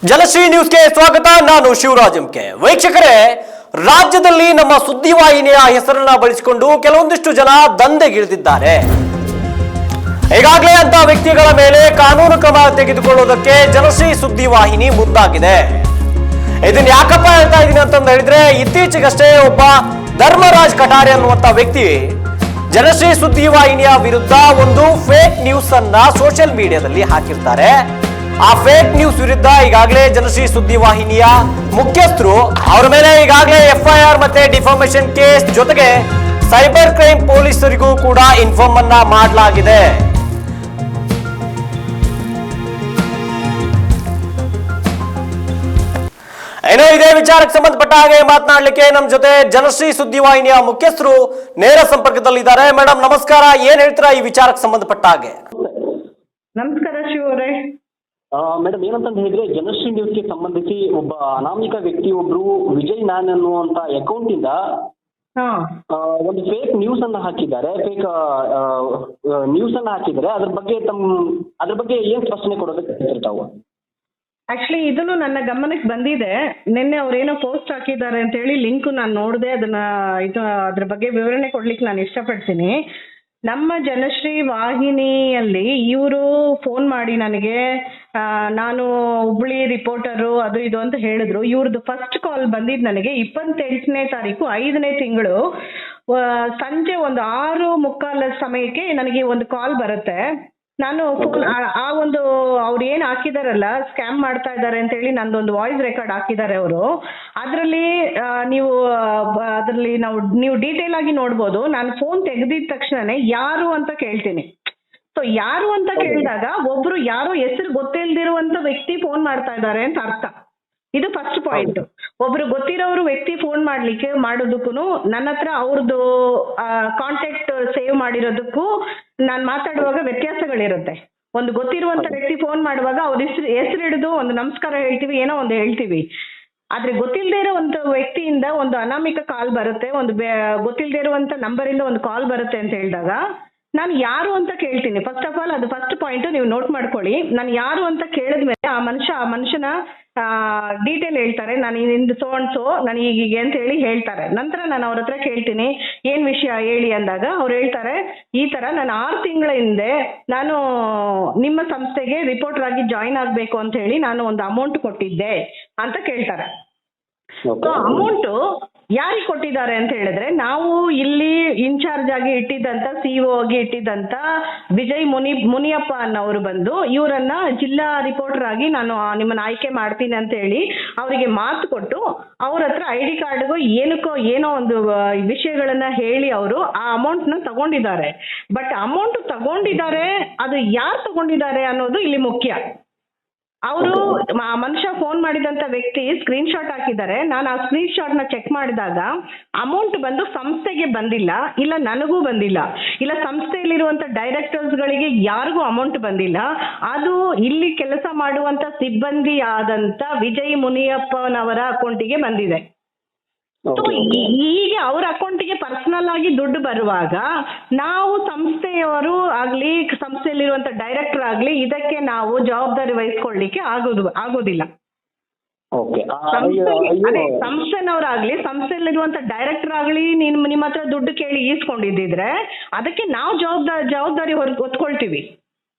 ಜಲಶ್ರೀ ನ್ಯೂಸ್ಗೆ ಸ್ವಾಗತ. ನಾನು ಶಿವರಾಜ್ ಎಂಕೆ. ವೀಕ್ಷಕರೇ, ರಾಜ್ಯದಲ್ಲಿ ನಮ್ಮ ಸುದ್ದಿವಾಹಿನಿಯ ಹೆಸರನ್ನ ಬಳಸಿಕೊಂಡು ಕೆಲವೊಂದಿಷ್ಟು ಜನ ದಂಧೆಗಿಳಿದಿದ್ದಾರೆ. ಈಗಾಗಲೇ ಅಂತ ವ್ಯಕ್ತಿಗಳ ಮೇಲೆ ಕಾನೂನು ಕ್ರಮ ತೆಗೆದುಕೊಳ್ಳುವುದಕ್ಕೆ ಜಲಶ್ರೀ ಸುದ್ದಿವಾಹಿನಿ ಮುಂದಾಗಿದೆ. ಇದನ್ನ ಯಾಕಪ್ಪ ಹೇಳ್ತಾ ಇದ್ದೀನಿ ಅಂತಂದು ಹೇಳಿದ್ರೆ, ಇತ್ತೀಚೆಗಷ್ಟೇ ಒಬ್ಬ ಧರ್ಮರಾಜ್ ಕಟಾರೆ ಅನ್ನುವಂತ ವ್ಯಕ್ತಿ ಜಲಶ್ರೀ ಸುದ್ದಿವಾಹಿನಿಯ ವಿರುದ್ಧ ಒಂದು ಫೇಕ್ ನ್ಯೂಸ್ ಅನ್ನ ಸೋಷಿಯಲ್ ಮೀಡಿಯಾದಲ್ಲಿ ಹಾಕಿರ್ತಾರೆ. ಆ ಫೇಕ್ ನ್ಯೂಸ್ ವಿರುದ್ಧ ಈಗಾಗಲೇ ಜಲಶ್ರೀ ಸುದ್ದಿವಾಹಿನಿಯ ಮುಖ್ಯಸ್ಥರು ಅವರ ಮೇಲೆ ಈಗಾಗಲೇ FIR ಮತ್ತೆ ಡಿಫಾಮೇಷನ್ ಕೇಸ್ ಜೊತೆಗೆ ಸೈಬರ್ ಕ್ರೈಮ್ ಪೊಲೀಸರಿಗೂ ಕೂಡ ಇನ್ಫಾರ್ಮ್ ಅನ್ನ ಮಾಡಲಾಗಿದೆ. ಏನೋ ಇದೇ ವಿಚಾರಕ್ಕೆ ಸಂಬಂಧಪಟ್ಟ ಹಾಗೆ ಮಾತನಾಡಲಿಕ್ಕೆ ನಮ್ಮ ಜೊತೆ ಜಲಶ್ರೀ ಸುದ್ದಿವಾಹಿನಿಯ ಮುಖ್ಯಸ್ಥರು ನೇರ ಸಂಪರ್ಕದಲ್ಲಿದ್ದಾರೆ. ಮೇಡಮ್ ನಮಸ್ಕಾರ, ಏನ್ ಹೇಳ್ತೀರಾ ಈ ವಿಚಾರಕ್ಕೆ ಸಂಬಂಧಪಟ್ಟ ಹಾಗೆ? ನಮಸ್ಕಾರ ಶಿವರೇ. ಮೇಡಮ್, ಏನಂತ ಹೇಳಿದ್ರೆ, ಜನಶ್ರೀ ನ್ಯೂಸ್ಗೆ ಸಂಬಂಧಿಸಿ ಒಬ್ಬ ಅನಾಮಿಕ ವ್ಯಕ್ತಿ ಒಬ್ರು ವಿಜಯ್ ಮ್ಯಾನ್ ಅನ್ನುವಂತ ಅಕೌಂಟ್ ಇಂದ ಒಂದು ಫೇಕ್ ನ್ಯೂಸ್ ಅನ್ನ ಹಾಕಿದ್ದಾರೆ. ಫೇಕ್ ನ್ಯೂಸ್ ಅನ್ನ ಹಾಕಿದ್ದಾರೆ. ಅದ್ರ ಬಗ್ಗೆ ಏನ್ ಸ್ಪಷ್ಟನೆ ಕೊಡೋದಕ್ಕೆ ತಾವು? ಆಕ್ಚುಲಿ ಇದನ್ನು ನನ್ನ ಗಮನಕ್ಕೆ ಬಂದಿದೆ. ನಿನ್ನೆ ಅವ್ರೇನೋ ಪೋಸ್ಟ್ ಹಾಕಿದ್ದಾರೆ ಅಂತ ಹೇಳಿ ಲಿಂಕ್ ನಾನು ನೋಡಿದೆ. ಅದ್ರ ಬಗ್ಗೆ ವಿವರಣೆ ಕೊಡ್ಲಿಕ್ಕೆ ನಾನು ಇಷ್ಟಪಡ್ತೀನಿ. ನಮ್ಮ ಜನಶ್ರೀ ವಾಹಿನಿಯಲ್ಲಿ ಇವರು ಫೋನ್ ಮಾಡಿ ನನಗೆ, ನಾನು ಹುಬ್ಳಿ ರಿಪೋರ್ಟರು ಅದು ಇದು ಅಂತ ಹೇಳಿದ್ರು. ಇವ್ರದ್ದು ಫಸ್ಟ್ ಕಾಲ್ ಬಂದಿದ್ದು ನನಗೆ 28ನೇ ತಾರೀಕು 5ನೇ ತಿಂಗಳು ಸಂಜೆ ಒಂದು 6:45 ಸಮಯಕ್ಕೆ ನನಗೆ ಒಂದು ಕಾಲ್ ಬರುತ್ತೆ. ನಾನು ಆ ಒಂದು ಅವ್ರು ಏನು ಹಾಕಿದಾರಲ್ಲ, ಸ್ಕ್ಯಾಮ್ ಮಾಡ್ತಾ ಇದ್ದಾರೆ ಅಂತ ಹೇಳಿ ನಂದೊಂದು ವಾಯ್ಸ್ ರೆಕಾರ್ಡ್ ಹಾಕಿದ್ದಾರೆ ಅವರು. ಅದರಲ್ಲಿ ನೀವು ಡೀಟೇಲ್ ಆಗಿ ನೋಡ್ಬೋದು. ನಾನು ಫೋನ್ ತೆಗೆದಿದ ತಕ್ಷಣ ಯಾರು ಅಂತ ಕೇಳ್ತೀನಿ. ಸೊ ಯಾರು ಅಂತ ಕೇಳಿದಾಗ ಒಬ್ರು ಯಾರೋ ಹೆಸರು ಗೊತ್ತಿಲ್ದಿರುವಂತ ವ್ಯಕ್ತಿ ಫೋನ್ ಮಾಡ್ತಾ ಇದ್ದಾರೆ ಅಂತ ಅರ್ಥ. ಇದು ಫಸ್ಟ್ ಪಾಯಿಂಟ್. ಒಬ್ರು ಗೊತ್ತಿರೋರು ವ್ಯಕ್ತಿ ಫೋನ್ ಮಾಡೋದಕ್ಕೂ ನನ್ನ ಹತ್ರ ಅವ್ರದ್ದು ಕಾಂಟ್ಯಾಕ್ಟ್ ಸೇವ್ ಮಾಡಿರೋದಕ್ಕೂ ನಾನು ಮಾತಾಡುವಾಗ ವ್ಯತ್ಯಾಸಗಳಿರುತ್ತೆ. ಒಂದು ಗೊತ್ತಿರುವಂತ ವ್ಯಕ್ತಿ ಫೋನ್ ಮಾಡುವಾಗ ಅವ್ರ ಹೆಸರು ಹಿಡಿದು ಒಂದು ನಮಸ್ಕಾರ ಹೇಳ್ತೀವಿ, ಏನೋ ಒಂದು ಹೇಳ್ತೀವಿ. ಆದ್ರೆ ಗೊತ್ತಿಲ್ಲದೆ ಇರುವಂತ ವ್ಯಕ್ತಿಯಿಂದ ಒಂದು ಅನಾಮಿಕ ಕಾಲ್ ಬರುತ್ತೆ, ಒಂದು ಗೊತ್ತಿಲ್ಲದೆ ಇರುವಂತ ನಂಬರ್ ಇಂದ ಒಂದು ಕಾಲ್ ಬರುತ್ತೆ ಅಂತ ಹೇಳಿದಾಗ ನಾನು ಯಾರು ಅಂತ ಕೇಳ್ತೀನಿ. ಫಸ್ಟ್ ಆಫ್ ಆಲ್ ಅದು ಫಸ್ಟ್ ಪಾಯಿಂಟ್, ನೀವು ನೋಟ್ ಮಾಡ್ಕೊಳ್ಳಿ. ನಾನು ಯಾರು ಅಂತ ಕೇಳಿದ್ಮೇಲೆ ಆ ಮನುಷ್ಯನ ಡೀಟೇಲ್ ಹೇಳ್ತಾರೆ. ನಾನು ಇಂದು ಸೋ ನಾನು ಹೀಗೆ ಅಂತ ಹೇಳಿ ಹೇಳ್ತಾರೆ. ನಂತರ ನಾನು ಅವ್ರ ಹತ್ರ ಕೇಳ್ತೀನಿ ಏನ್ ವಿಷಯ ಹೇಳಿ ಅಂದಾಗ ಅವ್ರು ಹೇಳ್ತಾರೆ, ಈ ತರ ನಾನು 6 ತಿಂಗಳ ಹಿಂದೆ ನಾನು ನಿಮ್ಮ ಸಂಸ್ಥೆಗೆ ರಿಪೋರ್ಟರ್ ಆಗಿ ಜಾಯಿನ್ ಆಗ್ಬೇಕು ಅಂತ ಹೇಳಿ ನಾನು ಒಂದು ಅಮೌಂಟ್ ಕೊಟ್ಟಿದ್ದೆ ಅಂತ ಕೇಳ್ತಾರೆ. ಸೊ ಅಮೌಂಟ್ ಯಾರಿಗೆ ಕೊಟ್ಟಿದ್ದಾರೆ ಅಂತ ಹೇಳಿದ್ರೆ, ನಾವು ಇಲ್ಲಿ ಇನ್ಚಾರ್ಜ್ ಆಗಿ ಇಟ್ಟಿದ್ದಂತ CEO ಆಗಿ ಇಟ್ಟಿದ್ದಂತ ವಿಜಯ್ ಮುನಿಯಪ್ಪ ಅನ್ನೋರು ಬಂದು ಇವರನ್ನ ಜಿಲ್ಲಾ ರಿಪೋರ್ಟರ್ ಆಗಿ ನಾನು ನಿಮ್ಮನ್ನ ಆಯ್ಕೆ ಮಾಡ್ತೀನಿ ಅಂತ ಹೇಳಿ ಅವರಿಗೆ ಮಾತು ಕೊಟ್ಟು ಅವ್ರ ಹತ್ರ ID ಕಾರ್ಡ್ಗೂ ಏನೋ ಒಂದು ವಿಷಯಗಳನ್ನ ಹೇಳಿ ಅವರು ಆ ಅಮೌಂಟ್ ನ ತಗೊಂಡಿದ್ದಾರೆ. ಬಟ್ ಅಮೌಂಟ್ ತಗೊಂಡಿದ್ದಾರೆ, ಅದು ಯಾರು ತಗೊಂಡಿದ್ದಾರೆ ಅನ್ನೋದು ಇಲ್ಲಿ ಮುಖ್ಯ. ಅವರು ಮನುಷ್ಯ ಫೋನ್ ಮಾಡಿದಂತ ವ್ಯಕ್ತಿ ಸ್ಕ್ರೀನ್ ಶಾಟ್ ಹಾಕಿದ್ದಾರೆ. ನಾನು ಆ ಸ್ಕ್ರೀನ್ ಶಾಟ್ ನ ಚೆಕ್ ಮಾಡಿದಾಗ ಅಮೌಂಟ್ ಬಂದು ಸಂಸ್ಥೆಗೆ ಬಂದಿಲ್ಲ, ಇಲ್ಲ ನನಗೂ ಬಂದಿಲ್ಲ, ಇಲ್ಲ ಸಂಸ್ಥೆಯಲ್ಲಿರುವಂತ ಡೈರೆಕ್ಟರ್ಸ್ ಗಳಿಗೆ ಯಾರಿಗೂ ಅಮೌಂಟ್ ಬಂದಿಲ್ಲ. ಅದು ಇಲ್ಲಿ ಕೆಲಸ ಮಾಡುವಂತ ಸಿಬ್ಬಂದಿ ಆದಂತ ವಿಜಯ್ ಮುನಿಯಪ್ಪನವರ ಅಕೌಂಟಿಗೆ ಬಂದಿದೆ. ಹೀಗೆ ಅವ್ರ ಅಕೌಂಟಿಗೆ ಪರ್ಸನಲ್ ಆಗಿ ದುಡ್ಡು ಬರುವಾಗ ನಾವು ಸಂಸ್ಥೆಯವರು ಆಗ್ಲಿ, ಸಂಸ್ಥೆಯಲ್ಲಿರುವಂತ ಡೈರೆಕ್ಟರ್ ಆಗ್ಲಿ, ಇದಕ್ಕೆ ನಾವು ಜವಾಬ್ದಾರಿ ವಹಿಸ್ಕೊಳ್ಳಿಕ್ಕೆ ಆಗೋದಿಲ್ಲ. ಸಂಸ್ಥೆನವರಾಗ್ಲಿ, ಸಂಸ್ಥೆಯಲ್ಲಿರುವಂತ ಡೈರೆಕ್ಟರ್ ಆಗ್ಲಿ ನಿಮ್ಮ ಹತ್ರ ದುಡ್ಡು ಕೇಳಿ ಈಸ್ಕೊಂಡಿದ್ದಿದ್ರೆ ಅದಕ್ಕೆ ನಾವು ಜವಾಬ್ದಾರಿ ಹೊತ್ಕೊಳ್ತೀವಿ.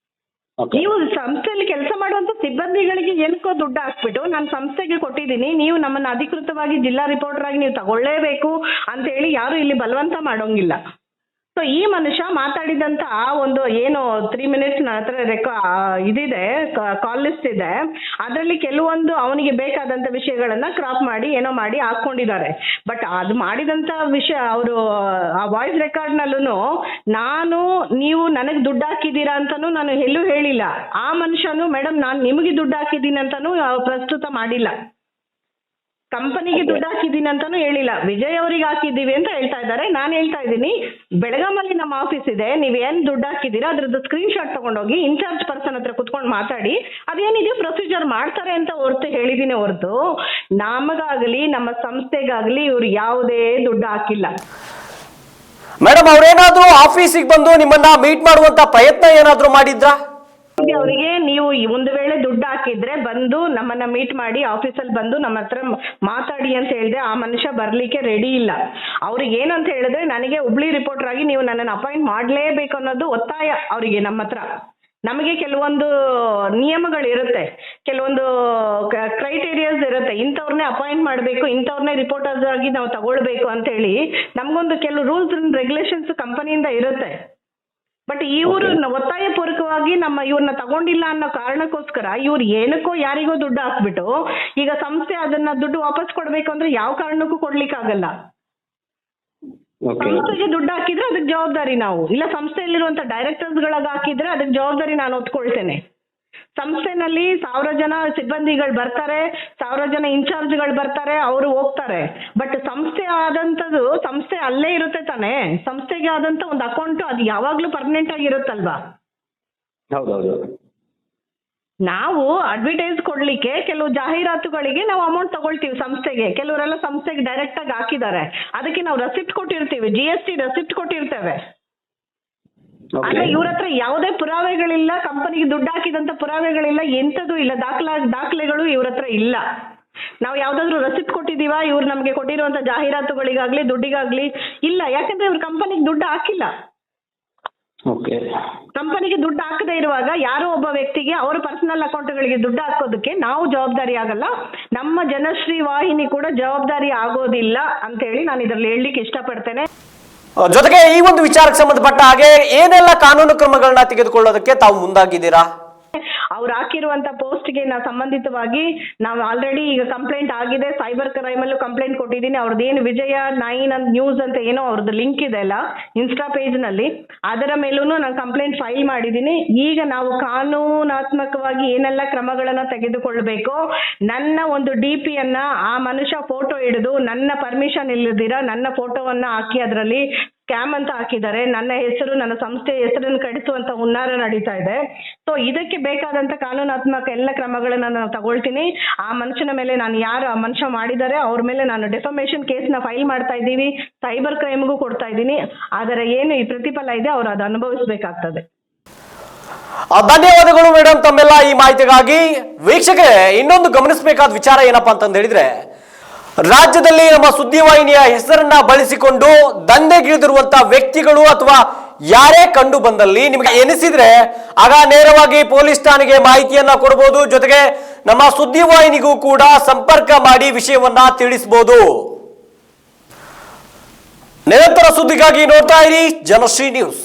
ನೀವು ಸಂಸ್ಥೆಯಲ್ಲಿ ಕೆಲಸ ಮಾಡುವಂತ ಸಿಬ್ಬಂದಿಗಳಿಗೆ ಏನಕ್ಕೋ ದುಡ್ಡು ಹಾಕ್ಬಿಟ್ಟು ನಾನು ಸಂಸ್ಥೆಗೆ ಕೊಟ್ಟಿದ್ದೀನಿ, ನೀವು ನಮ್ಮನ್ನ ಅಧಿಕೃತವಾಗಿ ಜಿಲ್ಲಾ ರಿಪೋರ್ಟರ್ ಆಗಿ ನೀವು ತಗೊಳ್ಳೇಬೇಕು ಅಂತ ಹೇಳಿ ಯಾರು ಇಲ್ಲಿ ಬಲವಂತ ಮಾಡೋಂಗಿಲ್ಲ. ಸೊ ಈ ಮನುಷ್ಯ ಮಾತಾಡಿದಂತ ಆ ಒಂದು ಏನು 3 ಮಿನಿಟ್ಸ್ ನನ್ನ ಹತ್ರ ಇದಿದೆ, ಕಾಲ್ ಲಿಸ್ಟ್ ಇದೆ. ಅದರಲ್ಲಿ ಕೆಲವೊಂದು ಅವನಿಗೆ ಬೇಕಾದಂತ ವಿಷಯಗಳನ್ನ ಕ್ರಾಪ್ ಮಾಡಿ ಏನೋ ಮಾಡಿ ಹಾಕೊಂಡಿದ್ದಾರೆ. ಬಟ್ ಅದು ಮಾಡಿದಂತ ವಿಷಯ ಅವರು ಆ ವಾಯ್ಸ್ ರೆಕಾರ್ಡ್ ನಲ್ಲೂ ನೀವು ನನಗೆ ದುಡ್ಡು ಹಾಕಿದ್ದೀರಾ ಅಂತಾನು ನಾನು ಎಲ್ಲೂ ಹೇಳಿಲ್ಲ. ಆ ಮನುಷ್ಯನು ಮೇಡಮ್ ನಾನು ನಿಮಗೆ ದುಡ್ಡು ಹಾಕಿದ್ದೀನಿ ಅಂತಾನು ಪ್ರಸ್ತುತ ಮಾಡಿಲ್ಲ. ಕಂಪನಿಗೆ ದುಡ್ಡು ಹಾಕಿದ್ದೀನಿ ಅಂತಾನು ಹೇಳಿಲ್ಲ. ವಿಜಯ್ ಅವರಿಗೆ ಹಾಕಿದ್ದೀವಿ ಅಂತ ಹೇಳ್ತಾ ಇದ್ದಾರೆ. ನಾನು ಹೇಳ್ತಾ ಇದ್ದೀನಿ, ಬೆಳಗಾಮಲ್ಲಿ ನಮ್ಮ ಆಫೀಸ್ ಇದೆ, ನೀವೇನ್ ದುಡ್ಡು ಹಾಕಿದ್ದೀರಾ ಅದ್ರದ್ದು ಸ್ಕ್ರೀನ್ ಶಾಟ್ ತಗೊಂಡೋಗಿ ಇನ್ಚಾರ್ಜ್ ಪರ್ಸನ್ ಹತ್ರ ಕುತ್ಕೊಂಡು ಮಾತಾಡಿ, ಅದೇನಿದೆ ಪ್ರೊಸೀಜರ್ ಮಾಡ್ತಾರೆ ಅಂತ ಹೇಳಿದ್ದೀನಿ ಹೊರತು ನಮಗಾಗಲಿ ನಮ್ಮ ಸಂಸ್ಥೆಗಾಗಲಿ ಇವ್ರು ಯಾವುದೇ ದುಡ್ಡು ಹಾಕಿಲ್ಲ. ಮೇಡಮ್, ಅವ್ರೇನಾದ್ರೂ ಆಫೀಸಿಗೆ ಬಂದು ನಿಮ್ಮನ್ನ ಮೀಟ್ ಮಾಡುವಂತ ಪ್ರಯತ್ನ ಏನಾದ್ರೂ ಮಾಡಿದ್ರಾ? ಅವರಿಗೆ ನೀವು ಒಂದು ವೇಳೆ ದುಡ್ಡು ಹಾಕಿದ್ರೆ ಬಂದು ನಮ್ಮನ್ನ ಮೀಟ್ ಮಾಡಿ ಆಫೀಸಲ್ಲಿ ಬಂದು ನಮ್ಮ ಹತ್ರ ಮಾತಾಡಿ ಅಂತ ಹೇಳಿದೆ. ಆ ಮನುಷ್ಯ ಬರ್ಲಿಕ್ಕೆ ರೆಡಿ ಇಲ್ಲ. ಅವ್ರಿಗೆ ಏನಂತ ಹೇಳಿದ್ರೆ, ನನಗೆ ಹುಬ್ಳಿ ರಿಪೋರ್ಟರ್ ಆಗಿ ನೀವು ನನ್ನನ್ನು ಅಪಾಯಿಂಟ್ ಮಾಡಲೇಬೇಕು ಅನ್ನೋದು ಒತ್ತಾಯ ಅವರಿಗೆ ನಮ್ಮ ಹತ್ರ. ನಮಗೆ ಕೆಲವೊಂದು ನಿಯಮಗಳಿರುತ್ತೆ, ಕೆಲವೊಂದು ಕ್ರೈಟೇರಿಯಾಸ್ ಇರುತ್ತೆ, ಇಂಥವ್ರನ್ನೇ ಅಪಾಯಿಂಟ್ ಮಾಡಬೇಕು, ಇಂಥವ್ರನ್ನೇ ರಿಪೋರ್ಟರ್ಸ್ ಆಗಿ ನಾವು ತಗೊಳ್ಬೇಕು ಅಂತ ಹೇಳಿ ನಮಗೊಂದು ಕೆಲವು ರೂಲ್ಸ್ ಅಂಡ್ ರೆಗ್ಯುಲೇಷನ್ಸ್ ಕಂಪನಿಯಿಂದ ಇರುತ್ತೆ. ಬಟ್ ಇವರು ಒತ್ತಾಯ ಪೂರ್ವಕವಾಗಿ ಇವ್ರನ್ನ ತಗೊಂಡಿಲ್ಲ ಅನ್ನೋ ಕಾರಣಕ್ಕೋಸ್ಕರ ಇವ್ರು ಏನಕ್ಕೋ ಯಾರಿಗೋ ದುಡ್ಡು ಹಾಕ್ಬಿಟ್ಟು ಈಗ ಸಂಸ್ಥೆ ಅದನ್ನ ದುಡ್ಡು ವಾಪಸ್ ಕೊಡ್ಬೇಕು ಅಂದ್ರೆ ಯಾವ ಕಾರಣಕ್ಕೂ ಕೊಡ್ಲಿಕ್ಕಾಗಲ್ಲ. ಸಂಸ್ಥೆಗೆ ದುಡ್ಡು ಹಾಕಿದ್ರೆ ಅದಕ್ಕೆ ಜವಾಬ್ದಾರಿ ನಾವು, ಇಲ್ಲ ಸಂಸ್ಥೆಯಲ್ಲಿರುವಂತ ಡೈರೆಕ್ಟರ್ಸ್ ಗಳಾಗ ಹಾಕಿದ್ರೆ ಅದಕ್ಕೆ ಜವಾಬ್ದಾರಿ ನಾನು ಒತ್ಕೊಳ್ತೇನೆ. ಸಂಸ್ಥೆನಲ್ಲಿ 1000 ಜನ ಸಿಬ್ಬಂದಿಗಳು ಬರ್ತಾರೆ, 1000 ಜನ ಇನ್ಚಾರ್ಜ್ಗಳು ಬರ್ತಾರೆ, ಅವರು ಹೋಗ್ತಾರೆ. ಬಟ್ ಸಂಸ್ಥೆ ಆದಂತದ್ದು ಸಂಸ್ಥೆ ಅಲ್ಲೇ ಇರುತ್ತೆ ತಾನೆ. ಸಂಸ್ಥೆಗೆ ಆದಂತ ಒಂದು ಅಕೌಂಟ್ ಅದು ಯಾವಾಗ್ಲೂ ಪರ್ಮನೆಂಟ್ ಆಗಿರುತ್ತಲ್ವಾ. ಹೌದೌದು. ನಾವು ಅಡ್ವರ್ಟೈಸ್ ಕೊಡ್ಲಿಕ್ಕೆ ಕೆಲವು ಜಾಹೀರಾತುಗಳಿಗೆ ನಾವು ಅಮೌಂಟ್ ತಗೊಳ್ತೀವಿ ಸಂಸ್ಥೆಗೆ. ಕೆಲವರೆಲ್ಲ ಸಂಸ್ಥೆಗೆ ಡೈರೆಕ್ಟ್ ಆಗಿ ಹಾಕಿದ್ದಾರೆ, ಅದಕ್ಕೆ ನಾವು ರೆಸಿಪ್ಟ್ ಕೊಟ್ಟಿರ್ತೀವಿ, GST ರೆಸಿಪ್ಟ್ ಕೊಟ್ಟಿರ್ತೇವೆ. ಆದ್ರೆ ಇವ್ರ ಹತ್ರ ಯಾವುದೇ ಪುರಾವೆಗಳಿಲ್ಲ, ಕಂಪನಿಗೆ ದುಡ್ಡು ಹಾಕಿದಂತ ಪುರಾವೆಗಳಿಲ್ಲ, ಎಂತದೂ ಇಲ್ಲ, ದಾಖಲೆಗಳು ಇವ್ರ ಹತ್ರ ಇಲ್ಲ. ನಾವು ಯಾವ್ದಾದ್ರು ರೆಸಿಪ್ಟ್ ಕೊಟ್ಟಿದೀವಾ ಇವ್ರು ನಮ್ಗೆ ಕೊಟ್ಟಿರುವಂತ ಜಾಹೀರಾತುಗಳಿಗಾಗ್ಲಿ ದುಡ್ಡಿಗಾಗ್ಲಿ? ಇಲ್ಲ. ಯಾಕಂದ್ರೆ ಇವ್ರ ಕಂಪನಿಗೆ ದುಡ್ಡು ಹಾಕಿಲ್ಲ. ಕಂಪನಿಗೆ ದುಡ್ಡು ಹಾಕದೇ ಇರುವಾಗ ಯಾರೋ ಒಬ್ಬ ವ್ಯಕ್ತಿಗೆ ಅವರ ಪರ್ಸನಲ್ ಅಕೌಂಟ್ಗಳಿಗೆ ದುಡ್ಡು ಹಾಕೋದಕ್ಕೆ ನಾವು ಜವಾಬ್ದಾರಿ ಆಗಲ್ಲ, ನಮ್ಮ ಜನಶ್ರೀ ವಾಹಿನಿ ಕೂಡ ಜವಾಬ್ದಾರಿ ಆಗೋದಿಲ್ಲ ಅಂತ ಹೇಳಿ ನಾನು ಇದರಲ್ಲಿ ಹೇಳಲಿಕ್ಕೆ ಇಷ್ಟಪಡ್ತೇನೆ. ಜೊತೆಗೆ ಈ ಒಂದು ವಿಚಾರಕ್ಕೆ ಸಂಬಂಧಪಟ್ಟ ಹಾಗೆ ಏನೆಲ್ಲ ಕಾನೂನು ಕ್ರಮಗಳನ್ನ ತೆಗೆದುಕೊಳ್ಳೋದಕ್ಕೆ ತಾವು ಮುಂದಾಗಿದ್ದೀರಾ? ಅವ್ರು ಹಾಕಿರುವಂತ ಪೋಸ್ಟ್ಗೆ ನಾವು ಸಂಬಂಧಿತವಾಗಿ ನಾವು ಆಲ್ರೆಡಿ ಈಗ ಕಂಪ್ಲೇಂಟ್ ಆಗಿದೆ. ಸೈಬರ್ ಕ್ರೈಮ್ ಅಲ್ಲೂ ಕಂಪ್ಲೇಂಟ್ ಕೊಟ್ಟಿದ್ದೀನಿ. ಅವ್ರದ್ದೇನು ವಿಜಯ 9 ಅಂತ ನ್ಯೂಸ್ ಅಂತ ಏನೋ ಅವ್ರದ್ದು ಲಿಂಕ್ ಇದೆ ಅಲ್ಲ ಇನ್ಸ್ಟಾ ಪೇಜ್ ನಲ್ಲಿ, ಅದರ ಮೇಲೂ ನಾನು ಕಂಪ್ಲೇಂಟ್ ಫೈಲ್ ಮಾಡಿದ್ದೀನಿ. ಈಗ ನಾವು ಕಾನೂನಾತ್ಮಕವಾಗಿ ಏನೆಲ್ಲ ಕ್ರಮಗಳನ್ನ ತೆಗೆದುಕೊಳ್ಬೇಕು, ನನ್ನ ಒಂದು DP ಅನ್ನ ಆ ಮನುಷ್ಯ ಫೋಟೋ ಹಿಡಿದು ನನ್ನ ಪರ್ಮಿಷನ್ ಇಲ್ಲದಿರ ನನ್ನ ಫೋಟೋವನ್ನ ಹಾಕಿ ಅದರಲ್ಲಿ ಸ್ಕ್ಯಾಮ್ ಅಂತ ಹಾಕಿದ್ದಾರೆ, ನನ್ನ ಹೆಸರು ನನ್ನ ಸಂಸ್ಥೆ ಹೆಸರನ್ನು ಕಡಿಸುವಂತ ಹುನ್ನಾರ ನಡೀತಾ ಇದೆ. ಸೊ ಇದಕ್ಕೆ ಬೇಕಾದಂತ ಕಾನೂನಾತ್ಮಕ ಎಲ್ಲ ಕ್ರಮಗಳನ್ನ ನಾನು ತಗೊಳ್ತೀನಿ. ಆ ಮನುಷ್ಯನ ಮೇಲೆ ನಾನು ಯಾರು ಆ ಮನುಷ್ಯ ಮಾಡಿದ್ದಾರೆ ಅವ್ರ ಮೇಲೆ ನಾನು ಡೆಫಮೇಷನ್ ಕೇಸ್ನ ಫೈಲ್ ಮಾಡ್ತಾ ಇದ್ದೀವಿ, ಸೈಬರ್ ಕ್ರೈಮ್ಗೂ ಕೊಡ್ತಾ ಇದ್ದೀನಿ. ಆದರೆ ಏನು ಈ ಪ್ರತಿಫಲ ಇದೆ ಅವ್ರು ಅದು ಅನುಭವಿಸಬೇಕಾಗ್ತದೆ. ಧನ್ಯವಾದಗಳು ಮೇಡಮ್ ತಮ್ಮೆಲ್ಲ ಈ ಮಾಹಿತಿಗಾಗಿ. ವೀಕ್ಷಕರೇ, ಇನ್ನೊಂದು ಗಮನಿಸಬೇಕಾದ ವಿಚಾರ ಏನಪ್ಪಾ ಅಂತಂದು ಹೇಳಿದ್ರೆ, ರಾಜ್ಯದಲ್ಲಿ ನಮ್ಮ ಸುದ್ದಿವಾಹಿನಿಯ ಹೆಸರನ್ನ ಬಳಸಿಕೊಂಡು ದಂಧೆಗಿಳಿದಿರುವಂತಹ ವ್ಯಕ್ತಿಗಳು ಅಥವಾ ಯಾರೇ ಕಂಡು ಬಂದಲ್ಲಿ ನಿಮಗೆ ಎನಿಸಿದ್ರೆ ಆಗ ನೇರವಾಗಿ ಪೊಲೀಸ್ ಠಾಣೆಗೆ ಮಾಹಿತಿಯನ್ನ ಕೊಡಬಹುದು. ಜೊತೆಗೆ ನಮ್ಮ ಸುದ್ದಿವಾಹಿನಿಗೂ ಕೂಡ ಸಂಪರ್ಕ ಮಾಡಿ ವಿಷಯವನ್ನ ತಿಳಿಸಬಹುದು. ನಿರಂತರ ಸುದ್ದಿಗಾಗಿ ನೋಡ್ತಾ ಇರಿ ಜನಶ್ರೀ ನ್ಯೂಸ್.